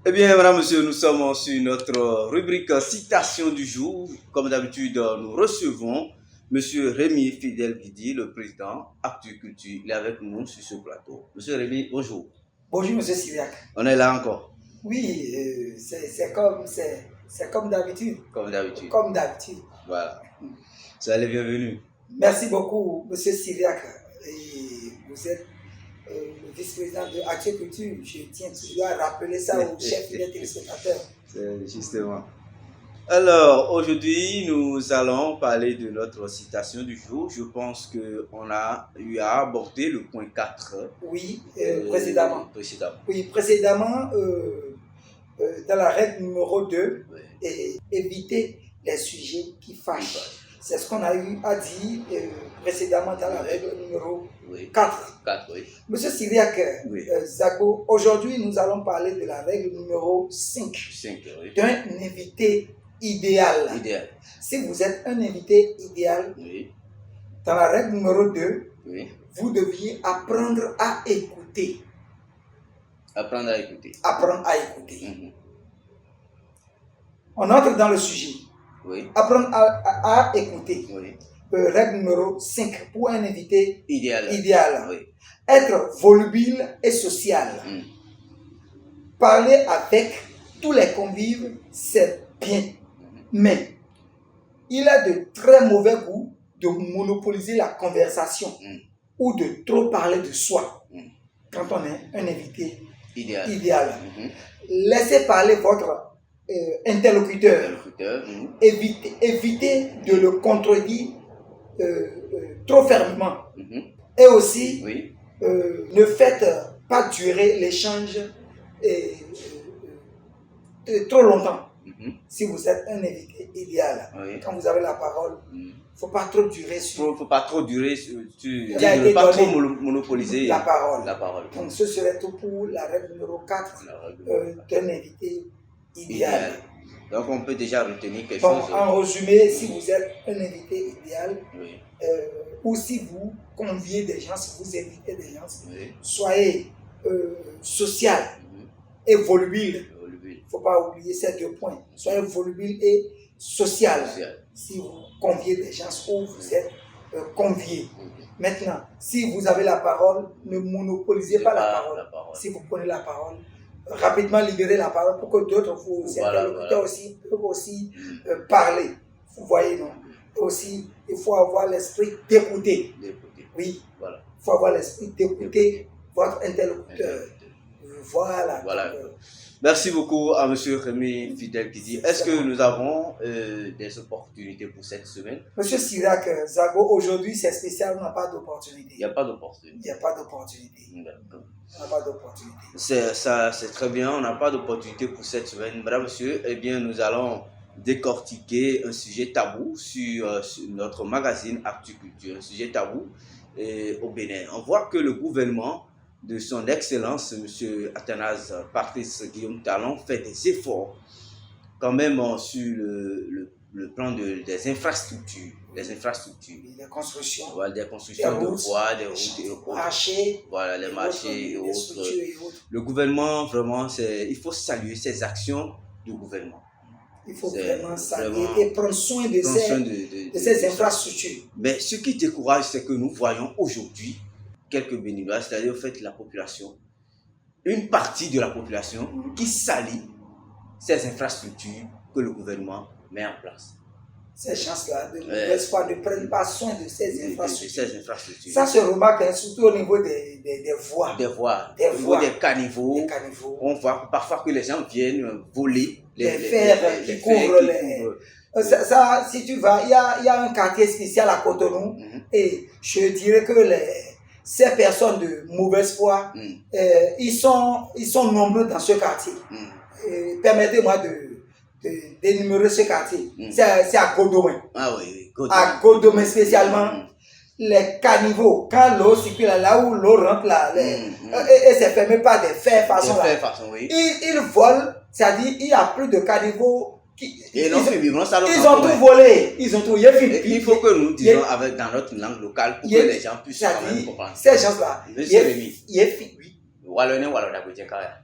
Eh bien, madame, monsieur, nous sommes sur notre rubrique citation du jour. Comme d'habitude, nous recevons monsieur Rémi Fidel Guidi, le président Actu-Culture. Il est avec nous sur ce plateau. Monsieur Rémi, bonjour. Bonjour, monsieur Syriac. On est là encore. Oui, c'est comme d'habitude. Comme d'habitude. Comme d'habitude. Voilà. Soyez les bienvenus. Merci beaucoup, monsieur Syriac. Et vous êtes le vice-président de Actu-Culture. Je tiens toujours à rappeler ça au chef des téléspectateurs. C'est justement. Alors, aujourd'hui, nous allons parler de notre citation du jour. Je pense qu'on a eu à aborder le point 4. Oui, précédemment. Oui, précédemment, dans la règle numéro 2, Oui. et éviter les sujets qui fâchent. C'est ce qu'on a eu à dire précédemment dans la règle numéro 4. Oui. Monsieur Syriac, Oui. Zago, aujourd'hui nous allons parler de la règle numéro 5. 5, oui. D'un invité idéal. Idéal. Si vous êtes un invité idéal, Oui. dans la règle numéro 2, Oui. vous deviez apprendre à écouter. Apprendre à écouter. Apprendre à écouter. Mhm. On entre dans le sujet. Oui. Apprendre à écouter. Oui. Règle numéro 5 pour un invité Idéal. Oui. Être volubile et social. Parler avec tous les convives, c'est bien. Mais il a de très mauvais goût de monopoliser la conversation ou de trop parler de soi quand on est un invité idéal. Laissez parler votre interlocuteur. Évitez de le contredire trop fermement. Et aussi, ne faites pas durer l'échange trop longtemps. Si vous êtes un invité idéal, quand vous avez la parole, il ne faut pas trop durer sur. Il faut pas trop durer sur. Ne pas trop monopoliser la parole. Donc, ce serait tout pour la règle numéro 4 d'un invité idéal. Donc, on peut déjà retenir quelque chose. En résumé, si vous êtes un invité idéal, ou si vous conviez des gens, si vous invitez des gens, soyez social et volubile. Il ne faut pas oublier ces 2 points. Soyez volubile et social. Si vous conviez des gens ou vous êtes convié. Maintenant, si vous avez la parole, ne monopolisez pas la parole. Si vous prenez la parole, rapidement libérez la parole pour que d'autres, vos interlocuteurs aussi, peuvent aussi parler. Vous voyez, non? Aussi, il faut avoir l'esprit d'écouter. Oui, il faut avoir l'esprit d'écouter votre interlocuteur. Voilà. Merci beaucoup à M. Rémi Fidel qui dit, est-ce que nous avons des opportunités pour cette semaine? Monsieur Syriac, Zago, aujourd'hui c'est spécial, on n'a pas d'opportunité. Il n'y a pas d'opportunité. Il n'y a pas d'opportunité. On n'a pas d'opportunité. C'est très bien, on n'a pas d'opportunité pour cette semaine. Madame, monsieur, eh bien, nous allons décortiquer un sujet tabou sur notre magazine Actu-Culture, un sujet tabou au Bénin. On voit que le gouvernement de son Excellence, M. Athanase Patrice Guillaume Talon, fait des efforts quand même sur le plan des infrastructures. Des constructions. Des constructions de voies, des routes et autres. Marchés. Voilà, les marchés et autres. Le gouvernement, vraiment, il faut saluer ces actions du gouvernement. Il faut vraiment saluer et prendre soin de ces infrastructures. Mais ce qui décourage, c'est que nous voyons aujourd'hui quelques béninois, c'est-à-dire en fait la population, une partie de la population qui salit ces infrastructures que le gouvernement met en place. Ces gens-là, de mauvaise foi, ne prennent pas soin de ces infrastructures. Ça se remarque surtout au niveau des voies. Des caniveaux. On voit parfois que les gens viennent voler les fers qui couvrent les... Ça, si tu vas, il y a un quartier spécial à Cotonou et je dirais que ces personnes de mauvaise foi, ils sont nombreux dans ce quartier. Permettez-moi d'énumérer ce quartier. C'est à Godomé. Ah oui, à Godomé spécialement. Les caniveaux, quand l'eau circule là où l'eau rentre là, et c'est fermé par des fers façon là. Ils volent, c'est-à-dire il n'y a plus de caniveaux. Ils ont tout volé. Ils ont tout. Il faut que nous disions dans notre langue locale pour que les gens puissent comprendre. Ces gens-là, Monsieur Rémi, Walone walo da goje kaya.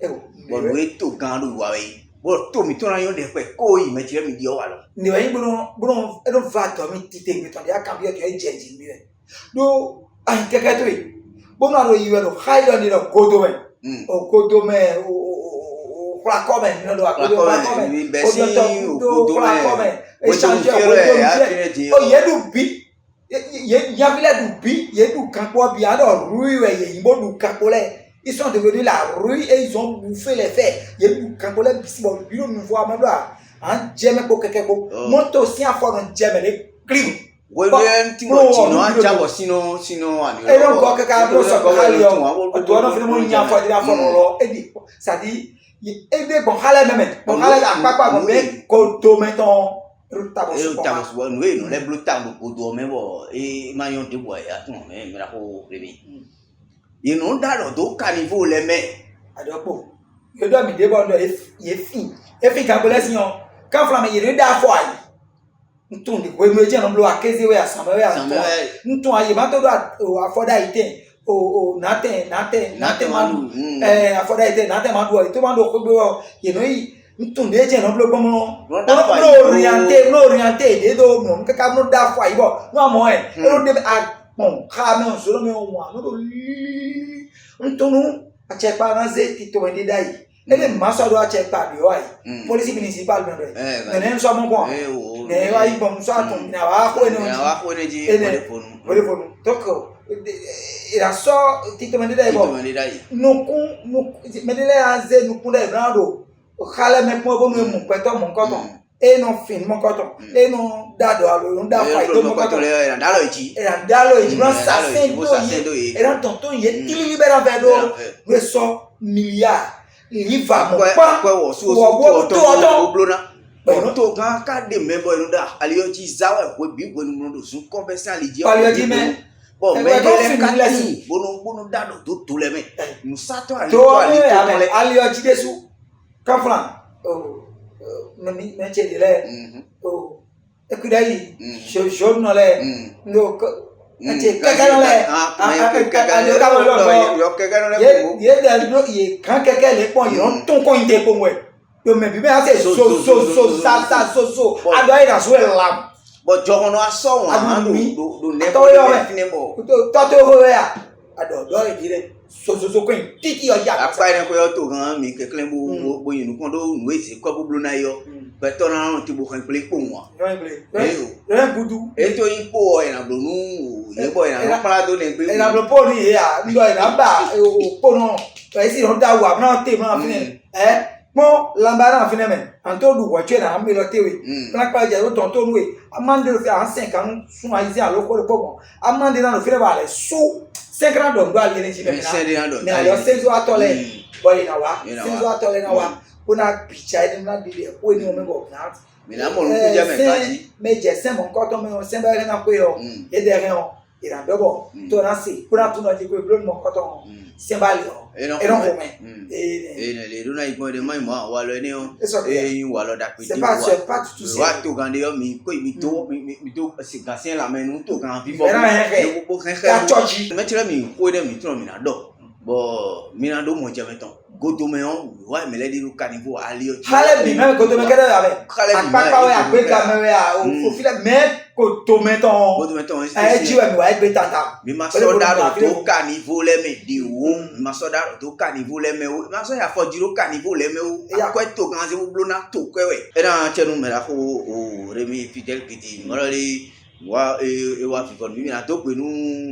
Bon we to gandu wawe. Bon to mi to na yon de pe ko yi me tire mi di o walo. Ni wa yi bono e don va to mi tite mi to ya kan bi o to e jeji mi re. Do an keke to yi. Bono aro yi we no hide on the godome. O godome o kwakome ni do akodome. O godome. E change o yedu bi ye vile du bi ye du campo bi alors rue ye yimbo du campolais ils sont devenus la rue et ils ont bouffé les faits ye du campolais bisi bon bino nous voit manoa en jeme ko keke ko monte aussi en forme jeme le clim William Timothy no ajabo sino ani e non ko keke abro so ko hali o do no fi mo nya fo dira fo lo e di ça dit e be bon hala meme bon hala apapa mo be ko to meton Tabos bon we no le blue tablo ko do me bo e mayon de boy atun me mira ko rebi you know that do carnival le me adopo yo do mi de bo do e fi kan bole si yon kan fla me yire da fo ayi ntun de we meje no blo akeze we asama we ntun ayi ma to do afoda ite o naten manu afoda ite naten manu to manu ko gbe you know ntun de je no blo gbomo no orienté de do mo kaka no da fo ayi bo no amo e no de bon ka me on so me on wa no do ntunu a chepa na ze ti to ndi dai ele maso do a chepa bi o ayi police municipal me do ne so mo ko ne wa yi bom so atun na wa ko ne ji telefone toko ira so ti to ndi dai bo no kun me de le aze no kun dai brando khala me po bo mu peto mo koton e no fin mo koton e no dado alo no da fa do mo koton era dalo e no sa sendo era tonton ye ti libera vedo we so milliard li va mo pa wo to blona bo to kan ka de me bo no da aliyo ji zawa we bi bo no do sun conversion ali je aliyo ji me bo me de ka ti bono dado to le me musato aliyo ji desu Kafran, me chedi le, ekudai, show no le, no, kakano le, ye ye kan keke le pon yon ton ko inte pon we. Yo me bi me ase so ado ira so lam. But jogono aso wan do ne to yo me to ho ya. Ado do idire so ko titi o ya apa ene ko yo to gan mi keklen bo yin ko do nu ese ko bo blona yo be to na ti bo kan ple po wa re budu e to yin po o ina blonu ye bo ina para do le pe ina blo po ni ya ndo ina ba o po no e si ro da wa na te ma fini mo lambara fini men anto du wa che na mi lo tewe na pa je ro ton to nu e amande fi an 5 kan sun ayi si alo ko le po mo amande na no fire ba le so 5 ans donc doit aller chez le mais alors 5 jours à toler boy na wa 5 jours à toler na wa kuna picha ile na bile ko ni o me go na mais na mo ku je me kaji mais je sais mon coton mais on semble rien na ko yo et derrière il a d'abord to na si kuna tu na di ko blon mon coton semble yo et non et les dona ipo de mai mo wa lo ni o wa lo da pe c'est pas tout ça wa to gande yo mi ko mi to c'est gancien la main nous to gan vivo bo ka chochi me tire mi ko de mi tro mi na do bo mi na do mo je meton godo me on wa me le di lu carnival ali o hale bi me godo me kede ave apapa we agbe ka me we o file me godo meton e ji we mi wa egbe tata mi ma so da do carnival le me di wo mi ma so da do carnival le me o ma so ya fo jiro carnival le me o ko to gan se wo blona to ko we e na chenu me la ko o remi fidel kiti mo le wa wa fi kon mi na to pe nu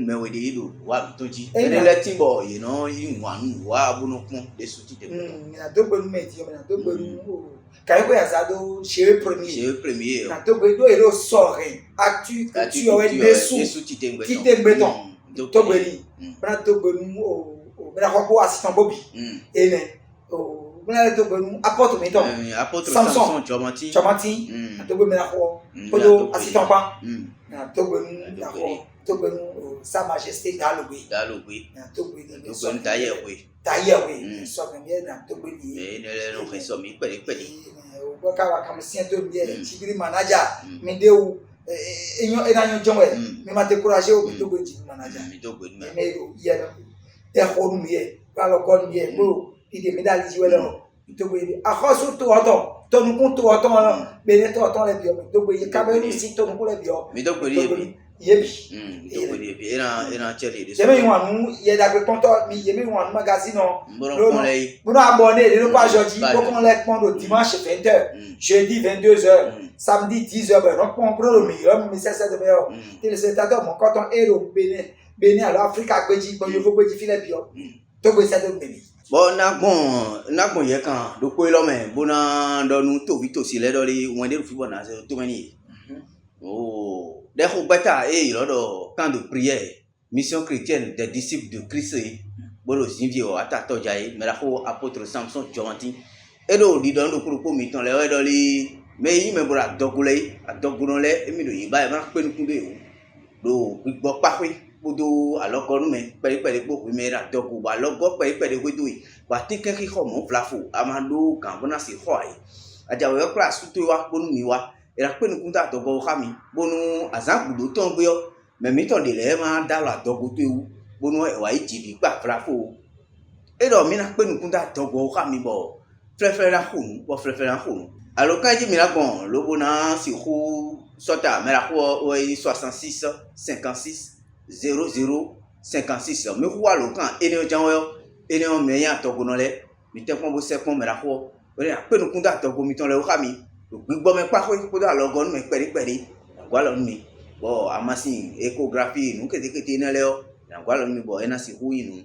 me we de do wa to ji ene le timbo you know yin wa nu wa bunu kun de su ti de mi na to pe nu me ti mi na to pe nu kai ko ya sa do chez premier na to pe do ero sore actu o de su ti de beton to pe ni na to pe nu o na ko assistant Bobby ene o na to pe nu apporte meton Samson Chomati na to pe me na ko do assistant pa na to pe nu na ko to pe nu sa majesté dalogbe na to pe ni so taye we so me bien na to pe ni ne no fe so mi pele o ka wa kam sien to bien chibiri manager mi de o enyo enanyo jonwe mi ma décourager o mi to pe manager mi to pe me o ye e ko nu ye alors qu'on y est, il est médaille, il est là. À cause de toi, ton nous tout autant là, mais toi autant les bio, donc il y a Cameroun ici, ton nous les bio. Mais donc il y a bi. Il a tiré des. J'aime nous, il y a d'accord content, mais il y a un magazine non. Nous abonner, nous pas aujourd'hui, donc on les prend dimanche 20h, jeudi 22h, samedi 10h, donc on prend le meilleur, mais c'est ça de meilleur. Téléspectateur, mon quand on est au Bénin alors Afrique a gagné, quand je veux gagner filet bio. Donc c'est ça de Bénin. Bon, n'a bon y a quand donc quoi l'homme bon dans nous tout vite aussi les dans les moins de football na tout mani. Oh, des bata et là dans camp de prière, mission chrétienne des disciples de Christ. Bon aussi vieux ata to jaye mais la ko apôtre Samson Joanti et do di dans pour ko mi ton les dans les mais il me bora dogulé a dogulé et mi do yi ba ma pe nu kunde do gbo pa pe bodo alors que nous mais pere beaucoup mais la dogu ba logo pere wedo ba tike ki ho mo plafo amando kan bona si ho ai aja we class tu wa bonu mi wa era pe nu kunta dogo khami bonu azan budo ton gbe yo mais mi ton de le ma da la dogu tu bonu e wa iji pa plafo e do mi na pe nu kunta dogo khami bo frère la khunu bo frère la khunu alors quand je mi la bon lo bona si khu sota mais la khu 66 56 0056 me ko walo kan ene janwo ene o me ya to gono le mi te pon bo se pon me ra ko ore a pe nu kun da to go mi ton le o khami gbigbo me pa ko da lo gon me peri gwa lo mi bo amasin echographie nu kete na le o gwa lo mi bo ena si hu inu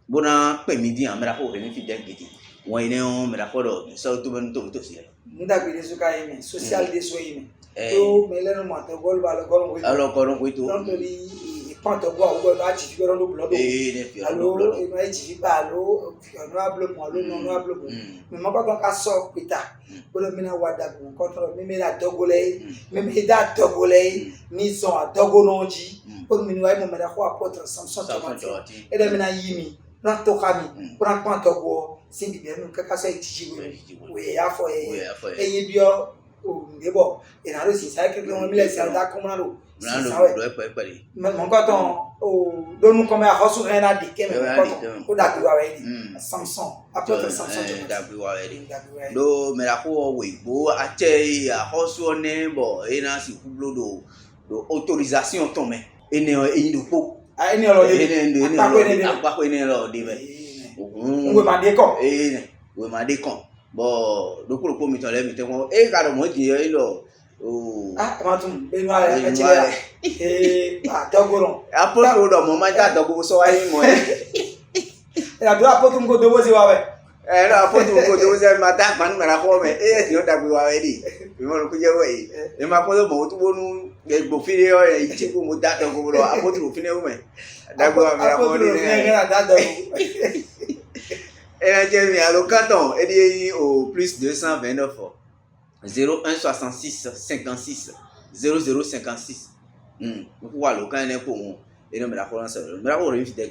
bona pe mi di an me ra ko re mi fi de gidi won ene o me ra ko do so to ben to si muda bi su ka ime social de so ime to me le no ma to gol ba lo gon we alors ko we to donc panto gwa ugo na chi gwa no blodo allo e ma chi ba lo no ablo mo lo no ablo mo me ma ba ka so pita o le mina wada ko kontro me me la dogole me me da dogole ni so a dogononji o mi wa mo me da ko apôtre Samson Tomati e de mina yimi na to kami pour panto go si bi no ka so itiji we ya fo e ye bio o ndebo e na ro si sa ke ko mi le sa da ko na ro mon coton dont nous comme à Rosso rien à dire que mais coton Samson apôtre Samson do me la ko we bo ache a Rosso ne bo ina si kublo do autorisation to me ene e do po ene lo apa ko ene lo de be we ma de kon we ma de kon bo do ko mi ton le mi te ko e ka do mo di e lo ah matum be no ala e chile dogoron apôtre do mo ma ta dogo so wa ni mo e la do apôtre ngo do bo se wa we e la apôtre ngo do se ma ta pan mera ko me e ti o da gbe wa we di mi mo ku je we e ma ko mo tu bonu e gbo fi re o e ti ko mo da dogo lo apôtre o fi ne o me da gbe wa mera ko ni ne da dogo et là j'ai mis à l'occasion et dit au plus 229 01 66 56 0056 voilà quand on est pour et non mais la France mais la on fidèle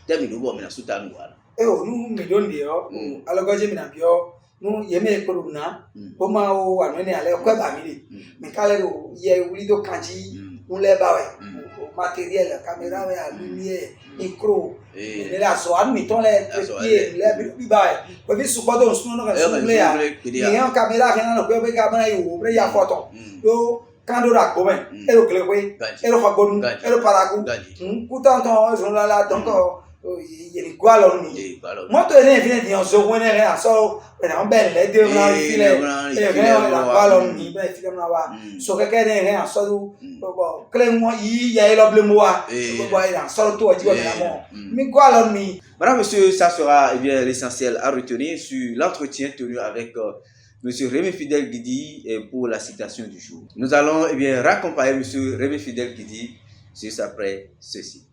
tell me do bo me na suta mi wala e o nu mi don de o alogo je mi na bio nu ye me ko na o ma o anu ni ale ko ba mi le me kale do ye wuli do kanji un le ba we matériel caméra we a lumière micro ne la so an mi ton le le bi ba ko vi su bodo su no ka su le ya ni en caméra ke na ko be camera yo bre ya photo yo kando da ko ben e ro kle we e ro fa gonu e ro paragu ku tan ton so la donc il gualo ni moto ene fine di so wona re so na ben le de na file e re la gualo ni be file na wa so ke ne re so bo kle mo yi ya lo ble mo wa bo ira so to ji na mo mi gualo ni. Madame, monsieur, ça sera eh bien l'essentiel à retenir sur l'entretien tenu avec monsieur Rémi Fidèle Guidi pour la citation du jour. Nous allons eh bien raccompagner monsieur Rémi Fidèle Guidi juste après ceci.